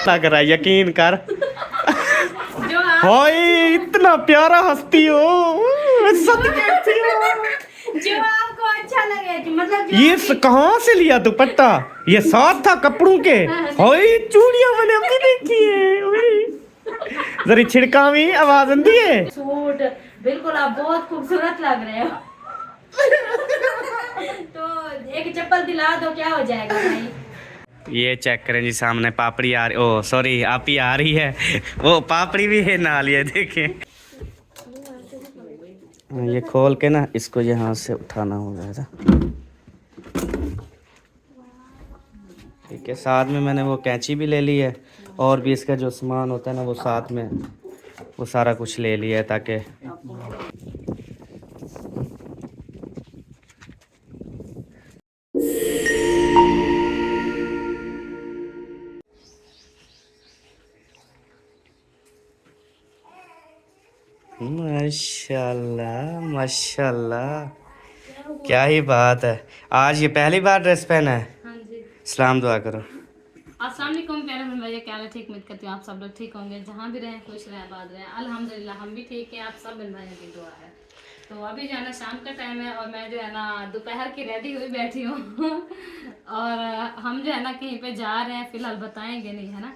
लग रहा है, यकीन कर। जो आप ओए इतना प्यारा हंसती हो, सदके जो आपको अच्छा लगे कि मतलब जो ये कहाँ से लिया दुपट्टा? ये साथ था कपड़ों के। ओए चूड़ियां मैंने अभी देखी है। ओए जरी छिड़कावी आवाज आंदी है। सूट बिल्कुल आप बहुत खूबसूरत लग रहे हो। तो एक चप्पल दिला दो, क्या हो जाएगा भाई। ये चेक करें जी, सामने पापड़ी आ रही, ओ सॉरी आप ही आ रही है, वो पापड़ी भी है नाल, ये देखें। ये खोल के ना इसको यहाँ से उठाना होगा ऐसा। ठीक है, साथ में मैंने वो कैंची भी ले ली है, और भी इसका जो सामान होता है ना वो साथ में वो सारा कुछ ले लिया है, ताकि माशाल्लाह माशाल्लाह, क्या ही बात है। आज ये पहली बार ड्रेस पहना है। हाँ जी। सलाम दुआ करो। अस्सलाम वालेकुम प्यारे बहन भाई, क्या ठीक उम्मीद करती हूँ आप सब लोग ठीक होंगे, जहाँ भी रहें खुश रहें आबाद रहें। अल्हम्दुलिल्लाह हम भी ठीक हैं, आप सब बहन भाइयों की दुआ है। तो अभी जो है ना शाम का टाइम है और मैं जो है ना दोपहर की रेडी हुई बैठी हूँ। और हम जो है ना कहीं पे जा रहे हैं, फिलहाल बताएंगे नहीं, है ना।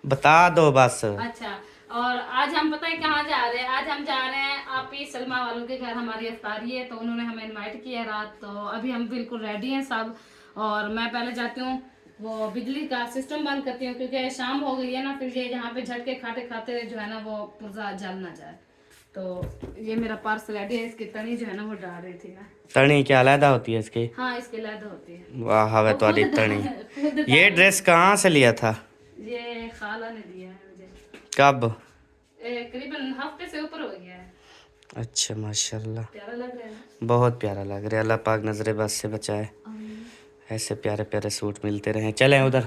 बता दो बस। अच्छा, और आज हम पता है कहाँ जा रहे हैं। आज हम जा रहे हैं आप ही सलमा वालों के घर, हमारी इफ्तारी है, तो उन्होंने हमें इनवाइट किया रात। तो अभी हम बिल्कुल रेडी हैं सब, और मैं पहले जाती हूँ वो बिजली का सिस्टम बंद करती हूँ, क्योंकि शाम हो गई है ना, फिर ये यहाँ पे झटके खाते खाते जो है ना वो पुर्जा जल ना जाए। तो ये मेरा पर्स रेडी है, इसकी तनी जो है ना वो डाल रही थी मैं। तनी क्या अलहदा होती है इसकी? हाँ इसकी लद होती है। वाह हवे तो खुद तनी। ये ड्रेस कहाँ से लिया था? ये खाला ने दिया है मुझे, कब? करीबन हफ्ते से ऊपर हो गया है। अच्छा माशाल्लाह, प्यारा लग रहा है ना? बहुत प्यारा लग रहा है। अल्लाह पाक नजरे बस से बचाए, ऐसे प्यारे प्यारे सूट मिलते रहे। चलें उधर।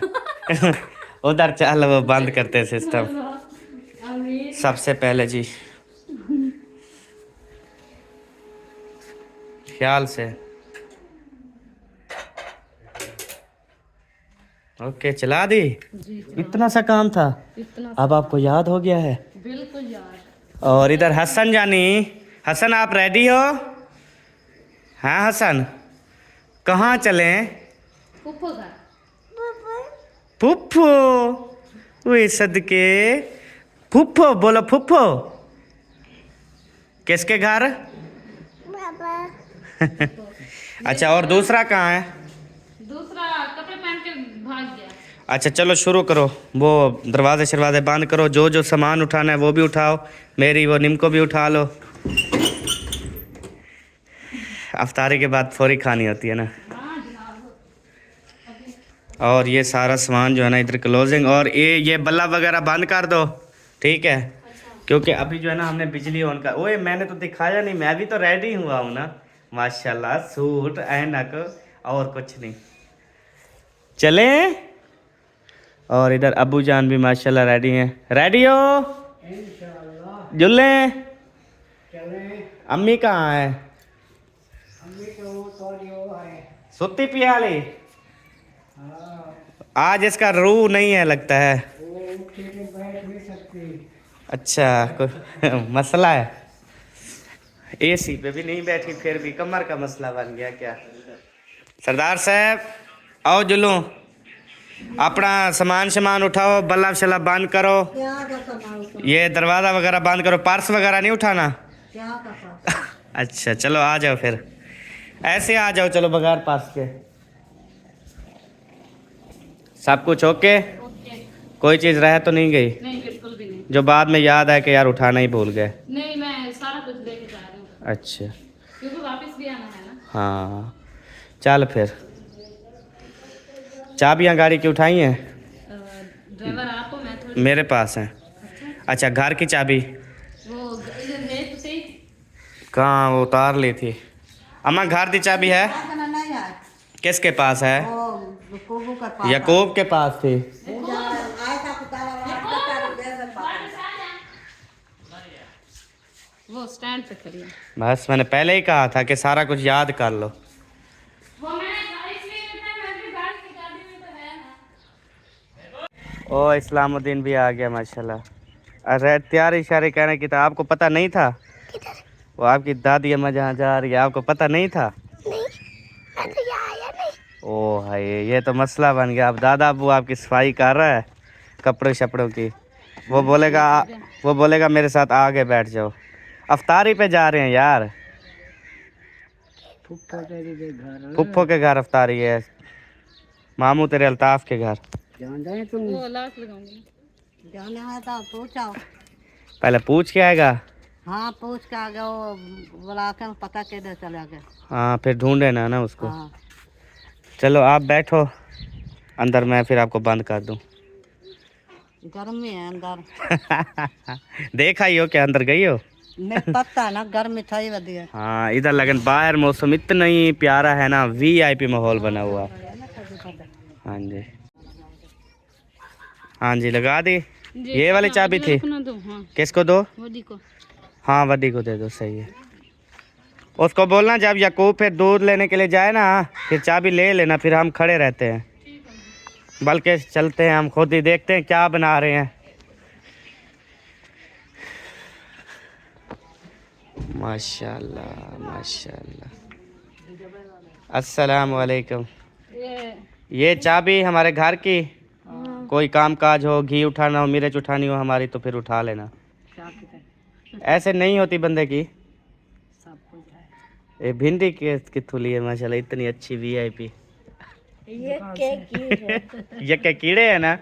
उधर चल, वो बंद करते हैं सिस्टम। सबसे पहले जी ख्याल से, ओके चला दी। इतना सा काम था, इतना अब आपको याद हो गया है। बिल्कुल यार। और इधर हसन जानी, हसन आप रेडी हो? हाँ हसन, कहाँ चलें? फुफ्फो घर। फुफ्फो, वे सदके, फुफ्फो बोलो फुफ्फो। किसके घर? अच्छा, और दूसरा कहाँ है? दूसरा कपड़े पहन के भाग गया। अच्छा चलो शुरू करो, वो दरवाजे शरवाजे बंद करो, जो जो सामान उठाना है वो भी उठाओ, मेरी वो निम को भी उठा लो। अफ्तारी के बाद फौरी खानी होती है ना। और ये सारा सामान जो है ना इधर क्लोजिंग, और ये बल्ला वगैरह बंद कर दो, ठीक है। क्योंकि अभी जो है ना हमने बिजली ऑन कर, ओए मैंने तो दिखाया नहीं, मैं भी तो रेडी हुआ हूँ ना माशाल्लाह, सूट ऐनक और कुछ नहीं। चले। और इधर अबू जान भी माशाल्लाह रेडी हैं। रेडी हो? जुल्ले। अम्मी कहाँ है? सुती पियाली। आज इसका रूह नहीं है लगता है। अच्छा कोई मसला है? एसी पे भी नहीं बैठी, फिर भी कमर का मसला बन गया क्या? सरदार साहब आओ, जुल्लू अपना सामान सामान उठाओ, बल्ला शल्ला बंद करो, ये दरवाज़ा वगैरह बंद करो, पर्स वगैरह नहीं उठाना। अच्छा चलो आ जाओ, फिर ऐसे आ जाओ, चलो बगैर पर्स के। सब कुछ ओके? कोई चीज़ रह तो नहीं गई? नहीं बिल्कुल भी नहीं। जो बाद में याद आए कि यार उठाना ही भूल गए? नहीं मैं सारा कुछ लेके जा रही हूँ। अच्छा क्योंकि वापस भी आना है ना। हाँ चल फिर। चाबियाँ गाड़ी की उठाई हैं? ड्राइवर आपको, मैं थोड़ी। मेरे पास हैं। अच्छा घर की चाबी वो इधर है तो सही। कहाँ? वो उतार ली थी। अम्मा घर की चाबी है? किसके पास है? यकूब के पास थी। वो स्टैंड पे खड़ी है। बस मैंने पहले ही कहा था कि सारा कुछ याद कर लो। वो मैंने इसलिए मैं भी गाड़ी की चाबी ओ इस्लामुद्दीन भी आ गया माशाल्लाह। अरे तैयार इशारे कहने की था, आपको पता नहीं था? वो आपकी दादी अम्मा जहाँ जा रही है, आपको पता नहीं था? ओ हाय, ये तो मसला बन गया। अब दादा अबू आपकी सफाई कर रहा है कपड़े शपड़ों की। वो बोलेगा मेरे साथ आगे बैठ जाओ। अफ्तारी पे जा रहे हैं यार, फुप्पो के घर अफ्तारी है, मामू तेरे अल्ताफ के घर। वो लाख लगाऊंगी। जाना है तो पूछो। पहले पूछ के आएगा। हाँ पूछ के आ गया, वो बुला के पता किधर चला गया। हाँ फिर ढूंढे ना उसको। हाँ चलो आप बैठो अंदर, मैं फिर आपको बंद कर दूं। गर्मी है अंदर। देखा ही हो क्या, अंदर गई हो? मैं पता है ना, गर्मी था ही वधिया। हाँ इधर लगन बाहर मौसम इतना ही प्यारा है ना, VIP माहौल बना हुआ है। हाँ जी, हाँ जी लगा दी। ये वाली चाबी थी, हाँ, किसको दो? वडी को। हाँ वड्डी को दे दो, सही है। उसको बोलना जब याकूब फिर दूध लेने के लिए जाए ना, फिर चाबी ले लेना, फिर हम खड़े रहते हैं। बल्कि चलते हैं हम खुद ही, देखते हैं क्या बना रहे हैं। माशाल्लाह माशाल्लाह। अस्सलाम वालेकुम। ये चाबी हमारे घर की, कोई काम काज हो, घी उठाना हो, मिर्च उठानी हो हमारी, तो फिर उठा लेना। ऐसे नहीं होती बंदे की। ये भिंडी की थुली है माशाल्लाह, इतनी अच्छी VIP। ये क्या कीड़े है ना?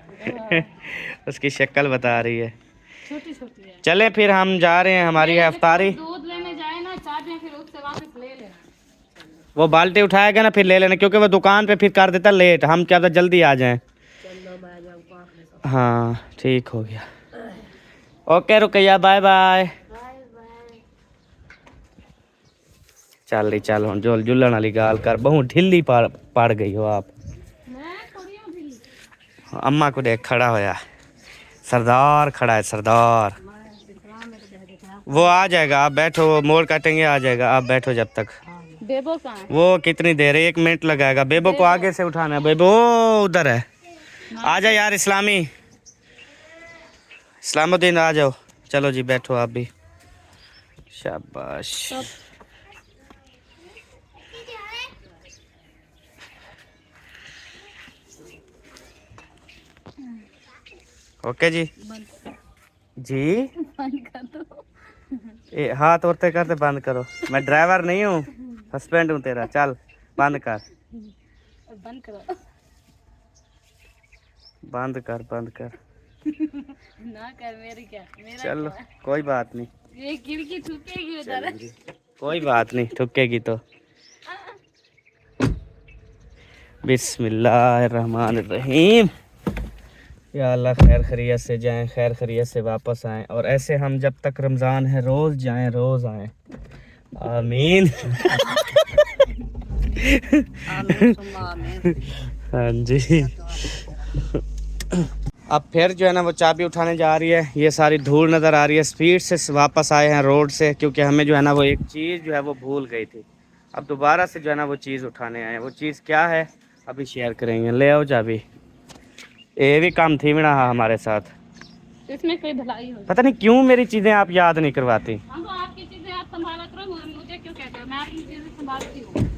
उसकी शक्ल बता रही है। छोटी छोटी है। चले फिर हम जा रहे हैं, हमारी है अफ्तारी। दूध लेने जाए ना, चाबियां फिर उससे वापस ले लेना। वो बाल्टी उठाएगा ना फिर ले लेना, क्योंकि वो दुकान पे फिर कर देता लेट, हम क्या पता जल्दी आ जाएं। हाँ ठीक हो गया। Okay Ruqaiya, bye bye. चल रही चल हम जो जुल्लन वाली गाल कर, बहुत ढिल्ली पड़ गई हो आप। मैं थोड़ी हूँ ढीली। अम्मा को देख खड़ा होया, सरदार खड़ा है सरदार। वो आ जाएगा, आप बैठो, वो मोड़ काटेंगे आ जाएगा, आप बैठो जब तक। बेबो कहाँ है? वो कितनी देर है, 1 मिनट लगाएगा। बेबो को आगे से उठाना है, बेबो उधर है। आ जा यार इस्लामुद्दीन आ जाओ। चलो जी बैठो आप भी, शाबाश। ओके जी जी बंद कर दो। हाथ औरते करते बंद करो। मैं ड्राइवर नहीं हूँ, हस्बैंड हूँ तेरा। चल बंद कर, बंद करो। बंद कर, बंद कर। ना कर, मेरी क्या, मेरा चलो कोई बात नहीं, ये खिड़की ठुकेगी उधर। कोई बात नहीं, ठुकेगी तो। बिस्मिल्लाहिर्रहमानिर्रहीम। या अल्लाह खैर खैरियत से जाएं, खैर खैरियत से वापस आएं, और ऐसे हम जब तक रमज़ान है रोज़ जाएं रोज़ आएं। आमीन। हाँ जी। अब फिर जो है ना वो चाबी उठाने जा रही है। ये सारी धूल नज़र आ रही है। स्पीड से वापस आए हैं रोड से, क्योंकि हमें जो है ना वो एक चीज़ जो है वो भूल गई थी। अब दोबारा से जो है ना वो चीज़ उठाने आए हैं। वो चीज़ क्या है अभी शेयर करेंगे। ले आओ चाबी। ये भी काम थी मिना हमारे साथ। इसमें कोई भलाई हो। पता नहीं क्यों मेरी चीज़ें आप याद नहीं करवाती। हम तो आपकी चीजें आप संभाला करो, मुझे क्यों कहते हो? मैं अपनी चीजें संभालती हूँ।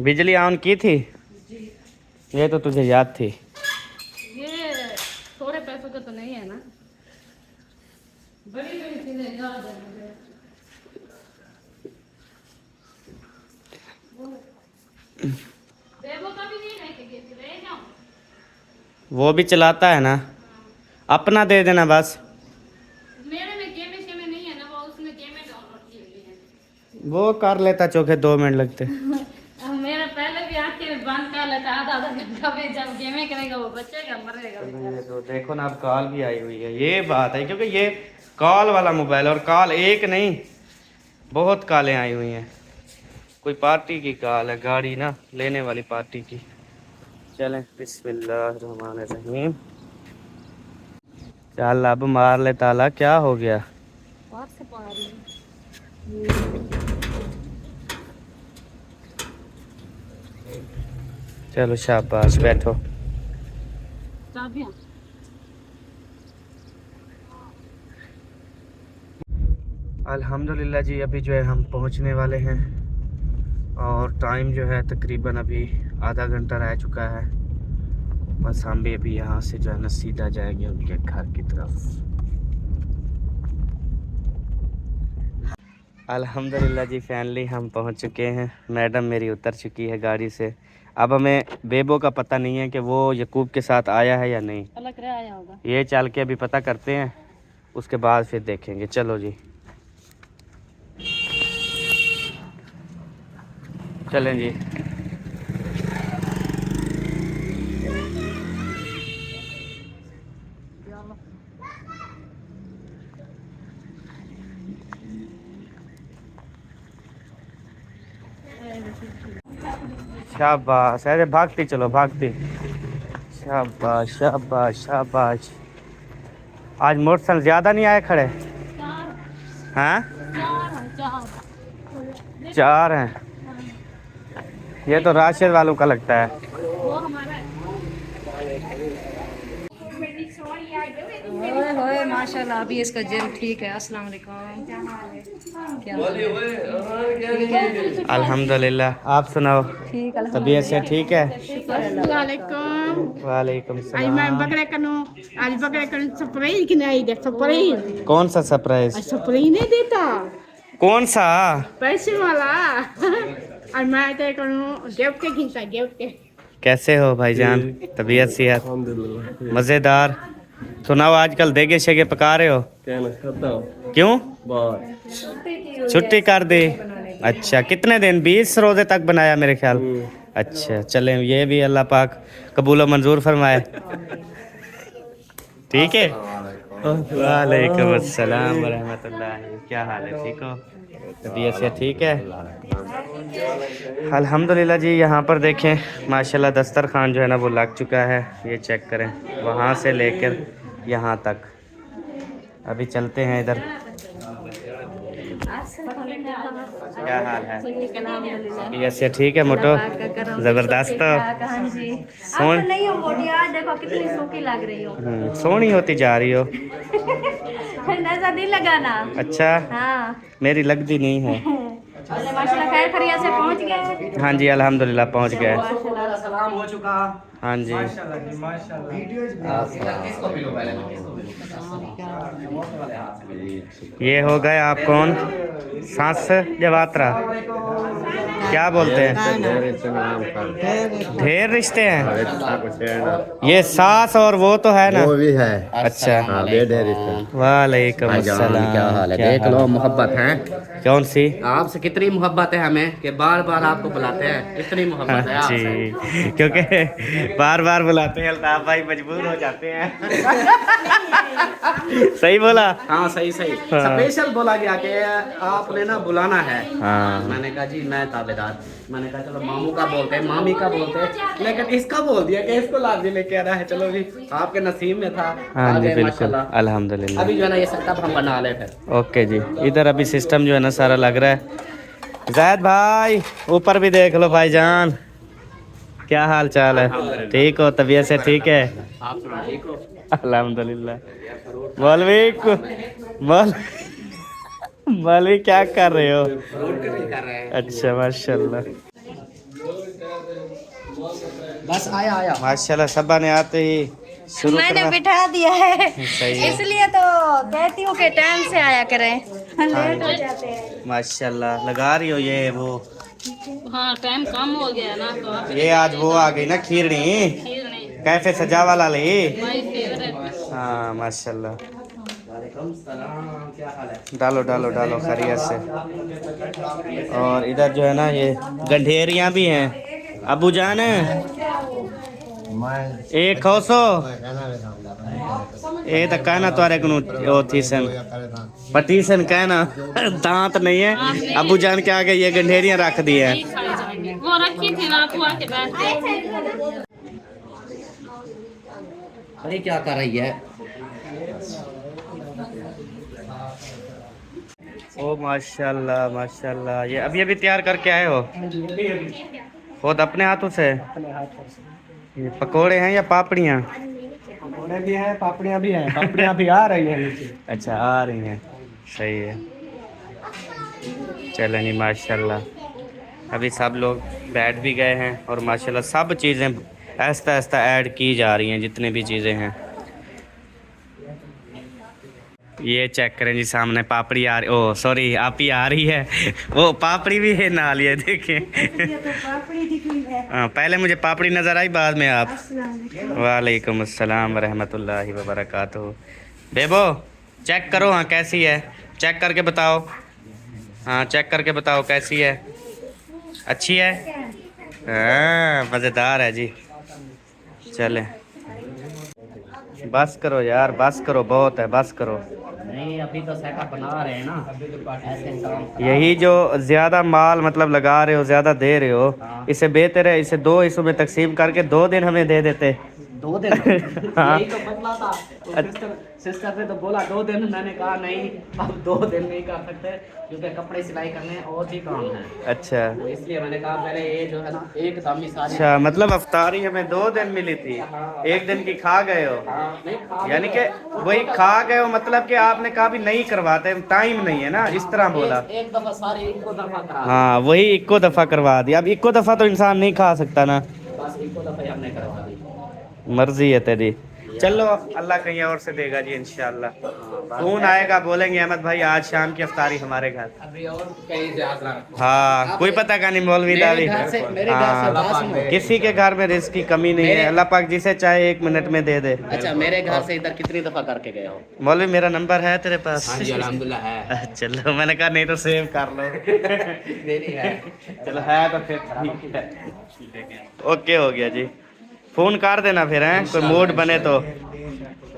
बिजली ऑन की थी? ये तो तुझे याद थी। ये थोड़े पैसों का तो नहीं है ना, बड़ी बड़ी चीजें याद है मुझे। बेबो का भी नहीं लेके गई थी, ले जाओ। वो भी चलाता है ना, अपना दे देना बस। मेरे में गेमें शेमें नहीं है ना, वो उसने गेमें डाउनलोड की हुई है। वो कर लेता चौके 2 मिनट लगते। मेरा पहले भी आके बंद कर लेता आधा घंटा में, जब गेमें करेगा वो बचेगा मरेगा। ये तो देखो ना, अब कॉल भी आई हुई है। ये बात है, क्योंकि ये कॉल वाला मोबाइल, और कॉल एक नहीं बहुत कॉलें आई हुई हैं। कोई पार्टी की कॉल है, गाड़ी ना लेने वाली पार्टी की। चलें बिस्मिल्लाहिर्रहमानिर्रहीम। चल अब मार ले ताला, क्या हो गया? बाहर से पा रही हूँ। चलो शाबाश, बैठो। चाबियां अल्हम्दुलिल्लाह जी, अभी जो है हम पहुंचने वाले हैं और टाइम जो है तकरीबन अभी आधा घंटा रह चुका है। बस हम भी अभी यहाँ से जो है ना सीधा जाएंगे उनके घर की तरफ। अल्हम्दुलिल्लाह जी, फाइनली हम पहुँच चुके हैं। मैडम मेरी उतर चुकी है गाड़ी से। अब हमें बेबो का पता नहीं है कि वो यकूब के साथ आया है या नहीं। अलग रह आया होगा। ये चल के अभी पता करते हैं, उसके बाद फिर देखेंगे। चलो जी चलें जी। शाबाश, अरे भागती चलो भागती। शाबाश शाबाश शाबाश। आज मोटरसाइकिल ज़्यादा नहीं आए खड़े? हाँ, 4 हैं। ये तो राशिद वालों का लगता है। ओए होए माशाल्लाह, अभी इसका जेल ठीक है। अस्सलाम वालेकुम, क्या हाल है? अल्हम्दुलिल्लाह, आप सुनाओ? ठीक, तबीयत से ठीक है? Assalamualaikum. वालेकुम Ay, सलाम। man, bakit ka no? Ay, bakit ka no sa spray? Kinay de spray. कौन सा surprise? Ay, spray ne deta. कौन सा? Paisa wala. Ay, man, te ka no. Gift ke kinta, gift ke. कैसे हो भाईजान? तबीयत सेहत? मज़ेदार। सुनाओ, आजकल देगे शेगे पका रहे हो? क्यों? छुट्टी कर दी? अच्छा, कितने दिन? 20 रोजे तक बनाया मेरे ख्याल। अच्छा, चलें, ये भी अल्लाह पाक कबूल व मंजूर फरमाए। ठीक है। वालेकुम अस्सलाम व रहमतुल्लाह। क्या हाल है, ठीक हो? तबीयत से ठीक है? अल्हम्दुलिल्लाह जी। यहाँ पर देखें माशाल्लाह दस्तरखान जो है ना वो लग चुका है। ये चेक करें, वहाँ से लेकर यहाँ तक। अभी चलते हैं इधर। क्या हाल है? तबीयत से ठीक है मोटो? ज़बरदस्त। सोन नहीं हो मोटी, आज देखो कितनी सूखी लग रही हो। सोहनी होती जा रही हो। नजर नहीं लगाना। अच्छा, हाँ, मेरी लगती नहीं है। चले माशाल्लाह, खैर खैरियत से पहुंच गए। हाँ जी, अल्हम्दुलिल्लाह पहुँच गए। सलाम हो चुका। हाँ जी। ये हो गए आप कौन? सास जवात्रा क्या बोलते हैं? ढेर रिश्ते हैं। ये सास और वो तो है ना? वो भी है। अच्छा, वालेकुम अस्सलाम। क्या हाल है? देख लो, मोहब्बत है। कौन सी? आपसे कितनी मोहब्बत है हमें कि बार बार आपको बुलाते हैं। इतनी मोहब्बत है आपसे। जी, क्योंकि बार बार बुलाते हैं अल्ताफ भाई, मजबूर हो जाते हैं। सही बोला? हाँ, सही सही। स्पेशल बोला गया कि आपने ना बुलाना है। हाँ। मैंने कहा जी मैं ताबेदार। मैंने कहा चलो मामू का बोलते हैं, मामी का बोलते हैं, लेकिन इसका बोल दिया कि इसको लाजी लेके आना है। चलो जी, आपके नसीब में था। हाँ आ जी, गए बिल्कुल, माशाल्लाह। अल्हम्दुलिल्लाह। अभी जो है ना ये सेटअप हम बना ले फिर। ओके जी, इधर अभी सिस्टम जो है ना सारा लग रहा है। जैद भाई ऊपर भी देख लो भाईजान, क्या हाल चाल है? ठीक हो? तबीयत से ठीक है? आप सुना, ठीक हो? अल्हम्दुलिल्लाह। मौलवी क्या कर रहे हो? कर रहे हैं। अच्छा, माशाल्लाह बस आया माशाल्लाह। सबा ने आते ही शुरू मैंने करना बिठा दिया है, सही है। इसलिए तो कहती हूँ कि टाइम से आया करें, लेट हो जाते हैं। माशाल्लाह लगा रही हो ये वो। हाँ, टाइम कम हो गया ना, तो आप ये आज वो आ गई ना खीरनी, खीर नहीं, कैफे सजा वाला ले। My favourite. हाँ माशाल्लाह। वालेकुम सलाम, क्या हाल है? डालो डालो डालो खैरियत से। और इधर जो है ना ये गंढेरियाँ भी हैं। अबू जान एक खौसो ये तो कहना तुम्हारे को थीसन पटीसन कहना दांत नहीं है। अबू जान के आगे ये गंढेरियाँ रख दी है। नहीं खाई जाएंगे, वो रखी थी ना, तू आके बैठ गई। अरे क्या कर रही है? ओ माशाल्लाह माशाल्लाह। ये अभी अभी तैयार करके आए हो? खुद अपने हाथों से? अपने हाथों से। ये पकोड़े हैं या पापड़ियाँ? पकौड़े भी हैं, पापड़ियाँ भी हैं। पापड़ियाँ भी आ रही हैं नीचे। अच्छा, आ रही हैं, सही है। चलो नहीं, माशाल्लाह। अभी सब लोग बैठ भी गए हैं और माशाल्लाह सब चीज़ें आहिस्ता आहिस्ता ऐड की जा रही हैं, जितनी भी चीज़ें हैं। ये चेक करें जी, सामने पापड़ी आ रही, ओ सॉरी आप ही आ रही है, वो पापड़ी भी है ना लिए, देखिए। हाँ, पहले मुझे पापड़ी नज़र आई, बाद में आप। वालेकुम अस्सलाम वरहमतुल्लाहि वबरकातुहू। बेबो चेक करो, हाँ कैसी है, चेक करके बताओ। हाँ चेक करके बताओ कैसी है, अच्छी है? हाँ मज़ेदार है जी। चले बस करो यार, बस करो, बहुत है, बस करो। नहीं, अभी तो सेटअप बना रहे हैं ना, ऐसे काम। यही जो ज़्यादा माल मतलब लगा रहे हो, ज़्यादा दे रहे हो, इसे बेहतर है इसे 2 हिस्सों में तकसीम करके 2 दिन हमें दे देते। 2 दिन? हाँ। यही तो मसला था। तो सिस्टर ने तो बोला 2 दिन, मैंने कहा नहीं, अब 2 दिन नहीं कर सकते क्योंकि कपड़े सिलाई करने और भी काम है। अच्छा तो इसलिए मैंने कहा पहले ये जो है ना एक दम ही सारी। अच्छा, मतलब अफ्तारी हमें 2 दिन मिली थी, 1 दिन की खा गए हो? नहीं खा, यानी कि वही खा गए हो, मतलब कि आपने कहा भी नहीं करवाते, टाइम नहीं है ना, इस तरह बोला। एक दफा सारी इको दफा करा दी। हाँ वही इक्को दफ़ा करवा दिया। अब इक्को दफ़ा तो इंसान नहीं खा सकता ना, बस इको दफा ही हमने करवा दी। मर्जी है तेरी। चलो अल्लाह कहीं और से देगा जी इंशाल्लाह। फोन आएगा, बोलेंगे अहमद भाई आज शाम की अफ्तारी हमारे घर। अभी और कहीं ज्यादा। हाँ कोई पता का नहीं, मौलवी दावी। मेरे घर से हाँ, बात सुनो। किसी के घर में रिस्क की कमी नहीं है, अल्लाह पाक जिसे चाहे 1 मिनट में दे दे। अच्छा, मेरे घर से इधर कितनी दफा करके गए हो? मौलवी मेरा नंबर है तेरे पास? हाँ जी अल्हम्दुलिल्लाह है। चलो मैंने कहा नहीं तो सेव कर लो। मेरी है। चलो है तो फिर ठीक है, ओके हो गया जी। फोन कर देना फिर, हैं कोई मूड बने तो,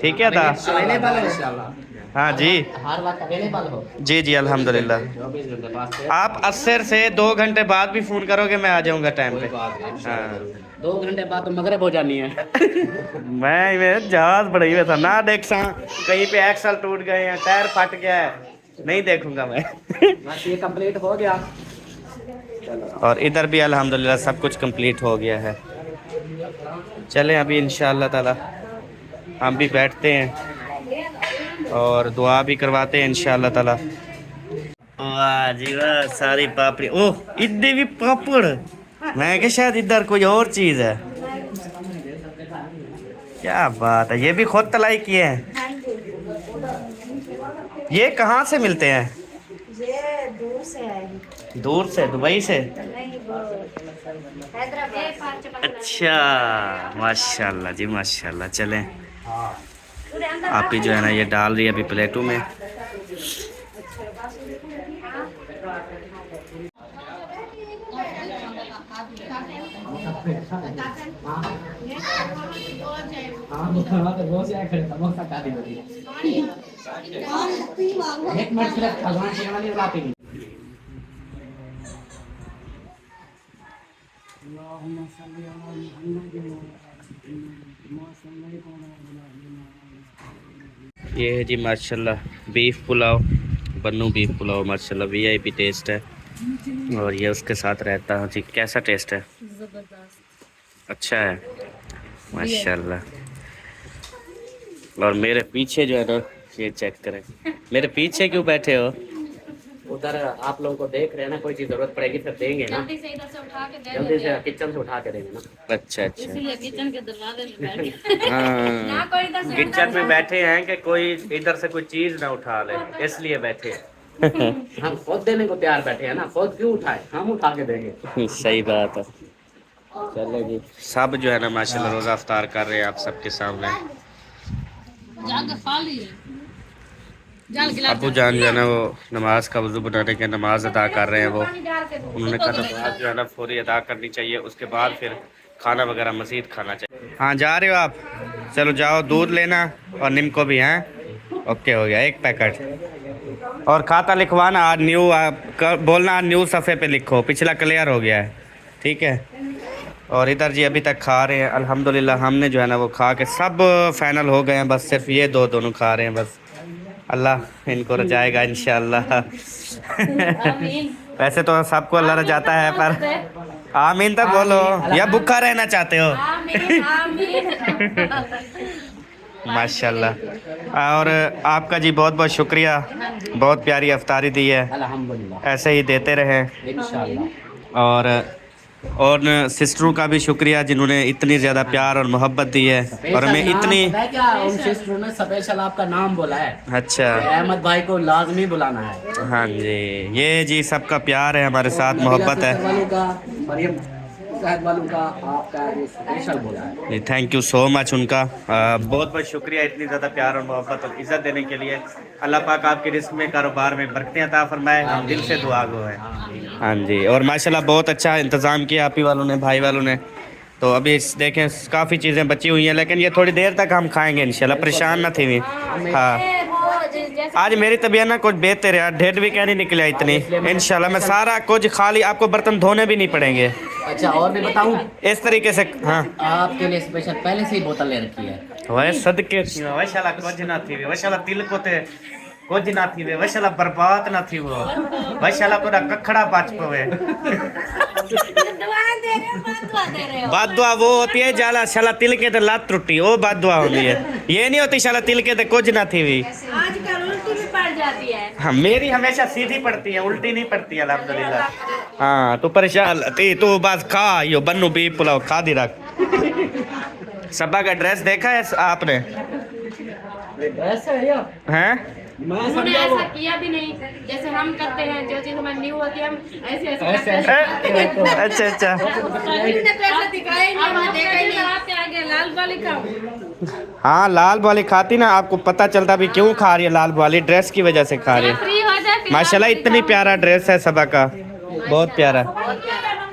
ठीक है था? अवेलेबल हो इंशाल्लाह। हाँ जी, हर वक्त अवेलेबल हो। जी जी अल्हम्दुलिल्लाह। 24 घंटे पास से। आप असर से 2 घंटे बाद भी फोन करोगे, मैं आ जाऊंगा टाइम पे। हाँ 2 घंटे बाद तो मगरिब हो जानी है। मैं जहाज बढ़ी हुआ था ना, देख सा कहीं पे एक्सल टूट गए हैं, टायर फट गया है, नहीं देखूंगा मैं। बस ये कंप्लीट हो गया। और इधर भी अल्हम्दुलिल्लाह सब कुछ कंप्लीट हो गया है। चलें अभी इंशाअल्लाह ताला हम भी बैठते हैं और दुआ भी करवाते हैं इंशाअल्लाह ताला। वाह जी वाह, सारी पापड़ी, ओह इधर भी पापड़, मैं क्या शायद इधर कोई और चीज़ है। क्या बात है, ये भी खुद तलाई किए हैं? ये कहाँ से मिलते हैं? ये दूर से है। दूर से, दुबई से? नहीं, वो हैदराबाद। अच्छा माशाल्लाह जी माशाल्लाह। चलें आप ही जो है ना ये डाल रही है अभी प्लेटों में। एक मिनट सिर्फ खजवान की वाली बात ही। ये है जी माशाल्लाह बीफ पुलाव, बन्नू बीफ पुलाव माशाल्लाह VIP टेस्ट है। और ये उसके साथ रहता है जी। कैसा टेस्ट है? अच्छा है माशाल्लाह। और मेरे पीछे जो है ना, ये चेक करें, मेरे पीछे क्यों बैठे हो? उधर आप लोगों को देख रहे हैं ना, कोई चीज जरूरत पड़ेगी फिर देंगे ना, जल्दी से इधर से उठा के दे जल्दी से किचन से उठा के देंगे ना। अच्छा अच्छा, इसलिए किचन के दरवाजे पे बैठे। हाँ कोई इधर से किचन में बैठे हैं कि कोई इधर से कोई चीज़ ना उठा ले, इसलिए बैठे। हम खुद देने को तैयार बैठे हैं ना, खुद क्यों उठाए, हम उठा के देंगे। सही बात है। चलो जी, सब जो है ना माशाल्लाह रोज़ा अफ्तार कर रहे हैं आप सबके सामने। जाके खा लिए। अबू जान जो है ना वो नमाज का वज़ू बनाने के नमाज अदा कर रहे हैं। वो उन्होंने कहा नमाज जो है ना फौरी अदा करनी चाहिए, उसके बाद फिर खाना वगैरह मज़ीद खाना चाहिए। हाँ जा रहे हो आप? चलो जाओ, दूध लेना और निम्को भी हैं। ओके हो गया, 1 पैकेट। और खाता लिखवाना आज न्यू, बोलना आज न्यू सफ़े पे लिखो, पिछला क्लियर हो गया है, ठीक है। और इधर जी अभी तक खा रहे हैं अल्हम्दुलिल्लाह। हमने जो है ना वो खा के सब फाइनल हो गए हैं, बस सिर्फ ये दोनों खा रहे हैं बस। अल्लाह इनको रजाएगा इंशाअल्लाह। वैसे तो सबको अल्लाह रजाता है, पर आमीन तो बोलो, या भूखा रहना चाहते हो? माशाल्लाह। और आपका जी बहुत बहुत शुक्रिया, बहुत प्यारी अफ्तारी दी है, अल्हम्दुलिल्लाह, ऐसे ही देते रहें। इंशाल्लाह। और सिस्टरों का भी शुक्रिया जिन्होंने इतनी ज़्यादा प्यार और मोहब्बत दी है और हमें इतनी। पता है क्या, उन सिस्टरों ने स्पेशल आपका नाम बोला है। अच्छा, अहमद भाई को लाजमी बुलाना है। हाँ जी, ये जी सबका प्यार है, हमारे साथ मोहब्बत है वालों का, मरियम साहब वालों का, आपका ये स्पेशल बोला है जी। थैंक यू सो मच उनका, बहुत बहुत शुक्रिया इतनी ज़्यादा प्यार और मोहब्बत और इज़्ज़त देने के लिए। अल्लाह पाक आपके रिस्क में, कारोबार में बरकतें अता फरमाए, हम दिल से दुआ गो हैं। हाँ जी, और माशाल्लाह बहुत अच्छा इंतज़ाम किया आप ही वालों ने, भाई वालों ने। तो अभी देखें काफ़ी चीज़ें बची हुई हैं, लेकिन ये थोड़ी देर तक हम खाएंगे इंशाल्लाह, परेशान ना थी हुई। हाँ, आज मेरी तबीयत ना कुछ बेहतर है, ढेर भी क्या नहीं निकला इतनी। इंशाल्लाह मैं सारा कुछ खा ली, आपको बर्तन धोने भी नहीं पड़ेंगे। अच्छा, और भी बताऊं, इस तरीके से। हाँ, आपके लिए स्पेशल पहले से ही बोतल ले रखी है। वह सदके थी, वशाला कुछ ना थी, वशाला तिल को ते कुछ ना थी, वशाला बर्बाद ना थी, वो वशाला पूरा कखड़ा बाच पवे। बात दुआ वो होती है जाला शाला तिल के ते लात टूटी, वो बात दुआ होती है। ये नहीं होती शाला तिल के ते कुछ ना थी भी। आजकल उल्टी भी पड़ जाती है। हाँ, मेरी हमेशा सीधी पड़ती है, उल्टी नहीं पड़ती है अल्हम्दुलिल्लाह। हाँ, तू परेशान थी, तू बस खा यो बन्नू बी पुलाव खा दी रख। सबा का ड्रेस देखा है आपने? हैं? उन्होंने ऐसा किया भी नहीं जैसे हम करते हैं, जो चीज हमारी न्यू होती है हम ऐसे करते हैं। अच्छा अच्छा। आपके आगे लाल वाली का। हाँ, लाल वाली खाती ना, आपको पता चलता भी क्यों खा रही है, लाल वाली ड्रेस की वजह से खा रही है। फ्री हो जाए फिर माशाल्लाह इतनी प्यारा ड्रेस है सबा का, बहुत प्यारा।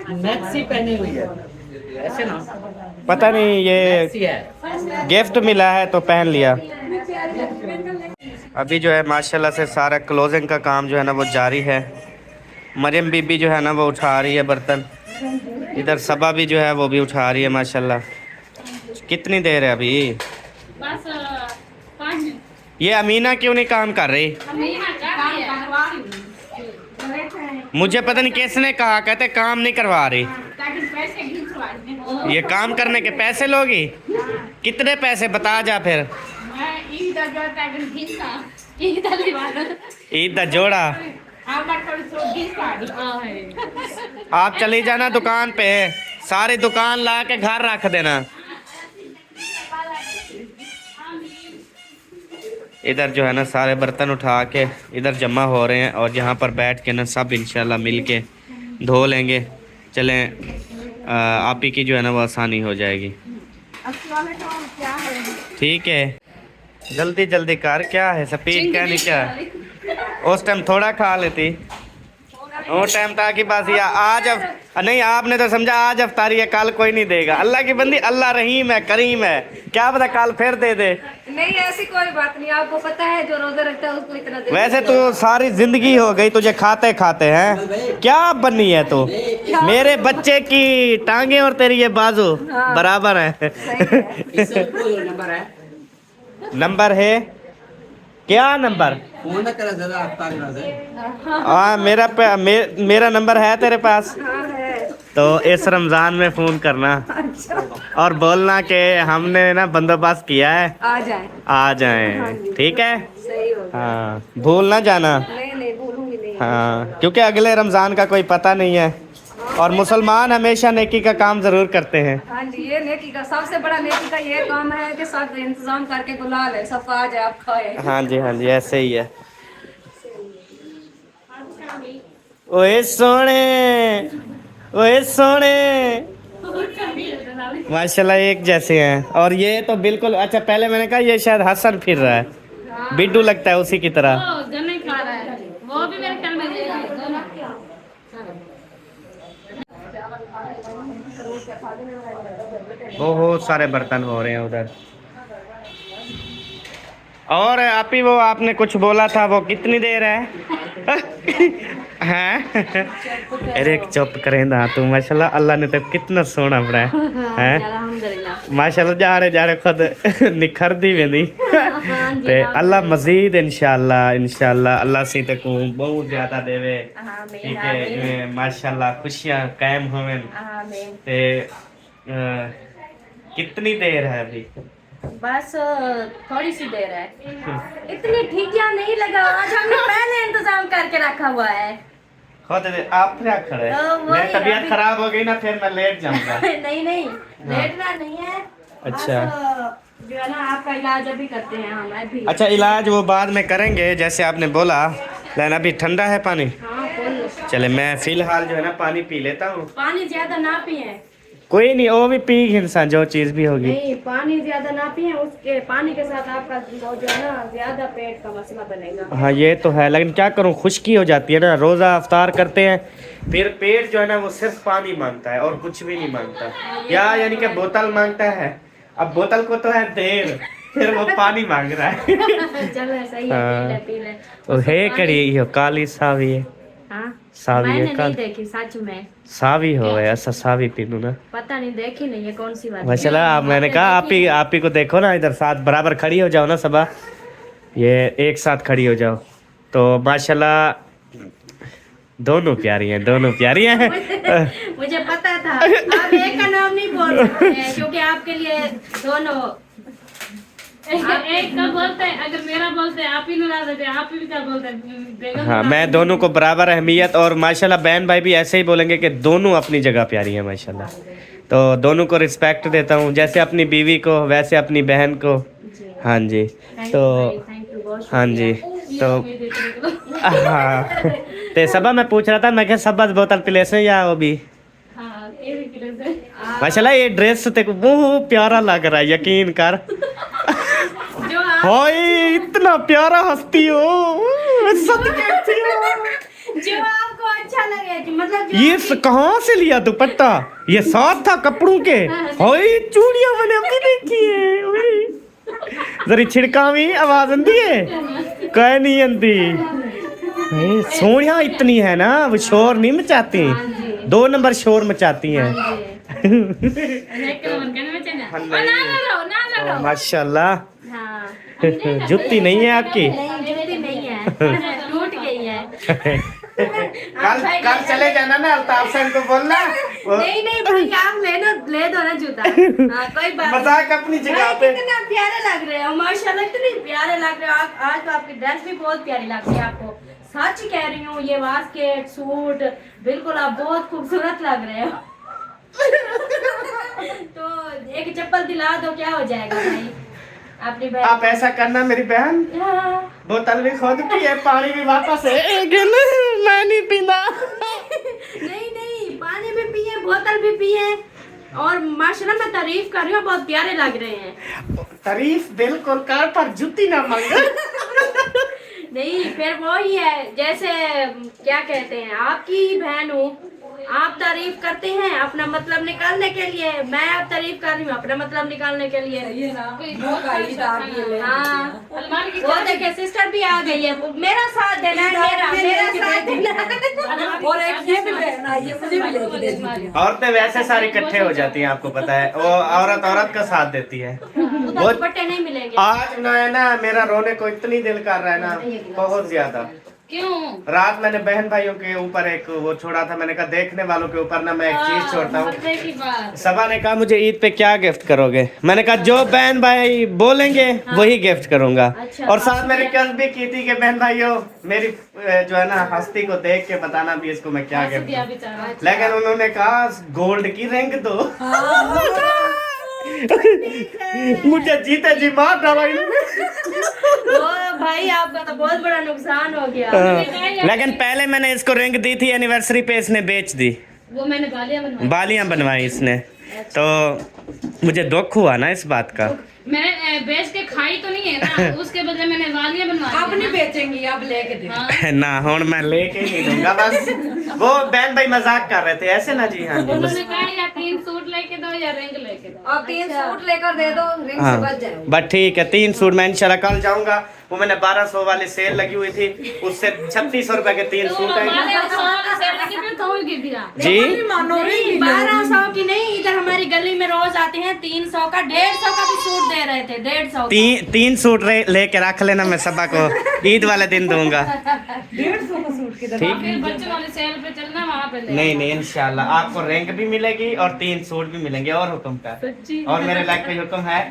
मैक्सी पहनी हुई है ऐसे ना, पता नहीं ये मैक्सी है, गिफ्ट मिला है तो पहन लिया। अभी जो है माशाल्लाह से सारा क्लोजिंग का काम जो है ना वो जारी है। मरियम बीबी जो है ना वो उठा रही है बर्तन, इधर सबा भी जो है वो भी उठा रही है माशाल्लाह। कितनी देर है अभी? बस 5 मिनट। ये अमीना क्यों नहीं काम कर रही? मुझे पता नहीं किसने कहा, कहते काम नहीं करवा रही। ये काम करने के पैसे लोगी? कितने पैसे बता जा फिर। ईद दा जोड़ा। आप चली जाना दुकान पे, सारी दुकान ला के घर रख देना। इधर जो है ना सारे बर्तन उठा के इधर जमा हो रहे हैं और यहाँ पर बैठ के ना सब इंशाल्लाह मिल के धो लेंगे। चलें, आप ही की जो है ना वो आसानी हो जाएगी। ठीक है, जल्दी जल्दी कर, क्या है स्पीड क्या नहीं क्या है? उस टाइम थोड़ा खा लेती, वो टाइम था कि बस या आज अब नहीं, आपने तो समझा आज अफ्तारी है, कल कोई नहीं देगा। अल्लाह की बंदी, अल्लाह रहीम है, करीम है, क्या पता कल फिर दे दे। नहीं ऐसी कोई बात नहीं, आपको पता है जो रोजा रखता है उसको इतना दे। वैसे तो सारी जिंदगी हो गई तुझे खाते खाते हैं, क्या बनी है तू? मेरे बच्चे की टांगे और तेरी ये बाजू बराबर है। नंबर है, नंबर है क्या? नंबर फोन करा जरा अफ्तारी से। हाँ, मेरा नंबर है तेरे पास, तो इस रमज़ान में फ़ोन करना और बोलना कि हमने ना बंदोबस्त किया है, आ जाएं। ठीक है? सही होगा। हाँ, भूल ना जाना। नहीं भूलूंगी नहीं। हाँ, क्योंकि अगले रमज़ान का कोई पता नहीं है और मुसलमान हमेशा नेकी का काम ज़रूर करते हैं। हाँ जी, ये नेकी का सबसे बड़ा नेकी का ये काम है कि सब इंतजाम करके बुला ले, सब आ जाए, आप खाए। हाँ जी, हाँ जी, ऐसे ही है। ओए सोने, ओए सोने, माशाल्लाह एक जैसे हैं। और ये तो बिल्कुल, अच्छा पहले मैंने कहा ये शायद हसन फिर रहा है, बिड्डू लगता है उसी की तरह। वो गन्ने खा रहा है, वो भी मेरे ख्याल में बहुत सारे बर्तन हो रहे हैं उधर। और आप ही वो आपने कुछ बोला था, वो कितनी देर है? हैं अरे चुप करें ना तू माशाल्लाह अल्लाह ने तो कितना सोना बनाया हैं माशाल्लाह जा रहे खुद निखर दी वेंदी ते अल्लाह मजीद इंशाल्लाह अल्लाह सी तक बहुत ज्यादा देवे ठीक है माशाल्लाह खुशियां कायम होवें ते कितनी देर है अभी बस थोड़ी सी देर है इतनी ठीक या नहीं लगा आज हमने पहले इंतजाम करके रखा हुआ है खुद आप क्या खड़े मेरी तबीयत खराब हो गई ना फिर मैं लेट जाऊंगा नहीं लेटना नहीं है अच्छा जो है ना आपका इलाज अभी करते हैं हम अभी अच्छा इलाज वो बाद में करेंगे जैसे आपने बोला लेकिन अभी ठंडा है पानी हाँ फुल चले मैं फिलहाल जो है ना पानी पी लेता हूँ पानी ज्यादा ना पिए कोई नहीं वो भी पी इंसान जो चीज भी होगी नहीं पानी ज्यादा ना पिए उसके पानी के साथ आपका वो जो है ना ज्यादा पेट का मसला बनेगा हाँ ये तो है लेकिन क्या करूँ खुश्की हो जाती है ना रोजा अफ्तार करते हैं फिर पेट जो है ना वो सिर्फ पानी मांगता है और कुछ भी नहीं मांगता या यानी कि बोतल मांगता है अब बोतल को तो है देर फिर वो पानी मांग रहा है चलो सही है पी ले वो है कड़ी यो काली सावी है हाँ सावी मैंने है नहीं देखी सच में सावी हो ऐसा सावी पीनू ना पता नहीं देखी नहीं है कौन सी बात माशाल्लाह मैंने कहा आप ही को देखो ना इधर साथ बराबर खड़ी हो जाओ ना सबा ये एक साथ खड़ी हो जाओ तो माशाल्लाह दोनों प्यारी हैं मुझे पता था आप एक का नाम नहीं बोल सकते हैं क्योंकि आपके लिए दोनों एक का बोलते हैं अगर मेरा बोलते हैं आप ही नाराज होते आप ही क्या बोलते हैं बेगम हाँ मैं दोनों को बराबर अहमियत और माशाल्लाह बहन भाई भी ऐसे ही बोलेंगे कि दोनों अपनी जगह प्यारी हैं माशाल्लाह तो दोनों को रिस्पेक्ट देता हूँ जैसे अपनी बीवी को वैसे अपनी बहन को हाँ जी तो हाँ जी तो हाँ तो सबा मैं पूछ रहा था मैं क्या सब बोतल पिले से या वो भी हाँ ये भी किलो से माशाल्लाह ये ड्रेस ते बहुत प्यारा लग रहा है यकीन कर जो आप हाय इतना प्यारा हंसती हो सदके थी हो। जो आपको अच्छा लगे कि मतलब जो ये कहाँ से लिया दुपट्टा ये साथ था कपड़ों के हाय चूड़ियां मैंने अभी देखी है ओए। जरी छिड़कावी आवाज आंदी है कह नहीं आंदी सोनिया इतनी है ना वो शोर नहीं मचाती 2 नंबर शोर मचाती हैं एक किलो मन कहने में चलना ओ ना लो माशाल्लाह हाँ जुत्ती नहीं है आपकी नहीं जल्दी नहीं है टूट गई है कल चले जाना ना अल्ताफ से इनको बोलना नहीं भाई आप ले दो ना जूता हाँ कोई बात मजाक अपनी जगह पे कितना प्यारे लग रहे हो माशाल्लाह इतने प्यारे लग रहे हो आप आज तो आपकी ड्रेस भी बहुत प्यारी लग रही है आपको सच कह रही हूँ ये बास्केट सूट बिल्कुल आप बहुत खूबसूरत लग रहे हो तो एक चप्पल दिला दो क्या हो जाएगा भाई अपनी बहन आप ऐसा करना मेरी बहन हाँ। बोतल भी खुद पिए पानी भी वापस है मैं नहीं पीना नहीं पानी भी पिए बोतल भी पिए और माशाल्लाह मैं तारीफ कर रही हूँ बहुत प्यारे लग रहे हैं तारीफ बिल्कुल कर पर जुत्ती ना मांगे नहीं फिर वो ही है जैसे क्या कहते हैं आपकी बहन हूँ आप तारीफ करते हैं अपना मतलब निकालने के लिए मैं आप तारीफ कर रही हूँ अपना मतलब निकालने के लिए हाँ वो देखिए सिस्टर भी आ गई है मेरा साथ देना है मेरा साथ देना है और एक ये भी बहन आई है मुझे भी लेके दे दीजिए औरतें वैसे सारी इकट्ठे हो जाती हैं आपको पता है वो औरत का साथ देती है उधर दुपट्टे नहीं मिलेंगे आज ना है ना मेरा रोने को इतनी दिल कर रहा है ना बहुत ज्यादा क्यों रात मैंने बहन भाइयों के ऊपर एक वो छोड़ा था मैंने कहा देखने वालों के ऊपर ना मैं एक चीज छोड़ता हूँ मजे की बात सबा ने कहा मुझे ईद पे क्या गिफ्ट करोगे मैंने कहा जो बहन भाई बोलेंगे वही गिफ्ट करूंगा अच्छा, और साथ मैंने रिक्वेस्ट भी की थी कि बहन भाइयों मेरी जो है ना हस्ती को देख के बताना भी इसको मैं क्या गिफ्ट दिया बेचारा लेकिन उन्होंने कहा गोल्ड की रिंग दो मुझे जीते जी मार डाला इन्होंने ओ भाई आपका तो बहुत बड़ा नुकसान हो गया लेकिन पहले मैंने इसको रिंग दी थी एनिवर्सरी पे इसने बेच दी वो मैंने बालियां बनवाई बालियां बनवाई इसने तो मुझे दुख हुआ ना इस बात का मैंने बेच के खाई तो नहीं है ना, उसके बदले मैंने वालियां बनवा दी अब नहीं ना। बेचेंगी, अब लेके दे। हाँ। ना हुन मैं लेके ही नहीं दूंगा बस। वो बहन भाई मजाक कर रहे थे ऐसे ना जी। हाँ जी बस। उन्होंने कहा या 3 सूट लेके दो या रिंग लेके दो। अब 3 सूट लेकर दे दो, रिंग से हाँ बच जाएगी। बस ठीक है 3 सूट मैं इंशाल्लाह कल जाऊंगा। वो मैंने 1200 वाली सेल लगी हुई थी, उससे 3600 रुपए के 3 तो सूट हमारे हैं 100 वाली सेल लगी फिर थोड़ी दिया। जी। मानो नहीं 1200 की नहीं, इधर हमारी गली में रोज आते हैं 300 का, 150 का भी सूट दे रहे थे, 150 तीन सूट लेके रख लेना, मैं सबा को ईद वाले दिन दूंगा। 150 का सूट किधर? ठीक। फिर बच्चों वाली सेल पे चलना, वहाँ पे ले। नहीं नहीं इंशाल्लाह आपको रैंक भी मिलेगी और 3 सूट भी मिलेंगे और हुक्म का। और मेरे लाइफ पे हुक्म है